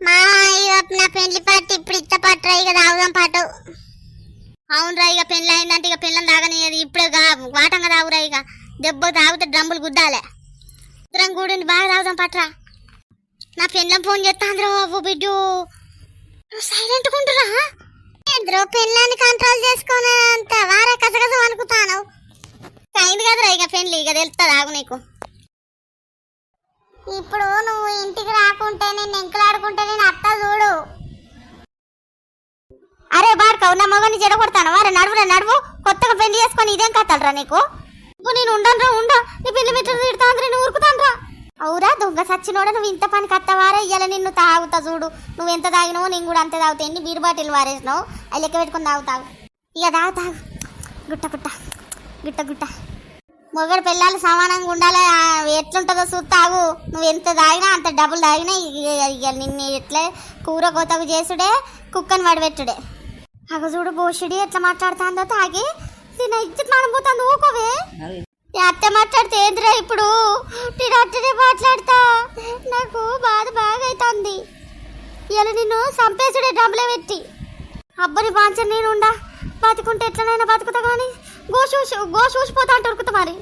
మా నా పెళ్లి పాటు ఇప్పుడు ఇత్త పట్టరా ఇక తాగుదాం పాటు. అవునరా ఇక పెళ్ళి అయిందంటే ఇక పిల్లని తాగనియది ఇప్పుడే వాటంగా తాగురా ఇక దెబ్బ తాగితే డ్రమ్ములు గుద్దాలే. ఇద్దరం కూడి బాగా తాగుదాం పట్రా. నా పెళ్ళం ఫోన్ చేస్తాంద్రో బాబు బిడ్డు సైలెంట్ కుంటురా. ఎంద్రో పెళ్ళాన్ని కంట్రోల్ చేసుకునే అంత వారే కసగస అనుకుతాను. అయింది కదరా ఇక పెళ్ళి ఇక తెలుస్తుంది ఆగు నీకు. ఇప్పుడు నువ్వు ఇంటికి రాకుంటే నేను ఎంకులాడుకుంటే నేను అత్త చూడు. అరే బాడుకావు నా మగని జడ కొడతాను వారే నడువురా నడువు. కొత్తగా పెళ్లి చేసుకొని ఇదేం కథలరా నీకు. ఇప్పుడు నేను ఉండనురా ఉండ నీ పెళ్లి మెట్లు తిడతాంద్రే నువ్వు ఉరుకుతానురా. అవురా దొంగ సచ్చినోడ నువ్వు ఇంత పని కత్తవారే ఇయ్యాల నిన్ను తాగుతా చూడు. నువ్వు ఎంత తాగినావో నేను కూడా అంతే తాగుతా. ఎన్ని బీరు బాటిల్ వారేసినావు అవి లెక్క పెట్టుకుని తాగుతావు. ఇక తాగు గుట్ట గుట్ట గుట్ట గుట్ట. మొగడు పిల్లలు సమానంగా ఉండాలి ఎట్లుంటుందో చూస్తావు. నువ్వు ఎంత తాగినా అంత డబ్బులు తాగినా ఇక నిన్ను ఎట్లా కూర కొత్తగా చేసుడే కుక్కని వడబెట్టుడే. అగ చూడు బోషుడి ఎట్లా మాట్లాడుతుందో తాగి తిన ఇజ్జత్ మానబోతుంది ఊకోవే. అట్ట మాట్లాడితే ఏంద్రా ఇప్పుడు నేను అట్టనే మాట్లాడతా. నాకు బాధ బాగా అవుతుంది. ఇలా నిన్ను చంపేసుడే డబ్బులే పెట్టి. అబ్బని బాంచ నేను ఉండా బతుకుంటే ఎట్లనైనా బతుకుతా కానీ గో చూసిపోతా అంటే ఉరుకుతా మరి.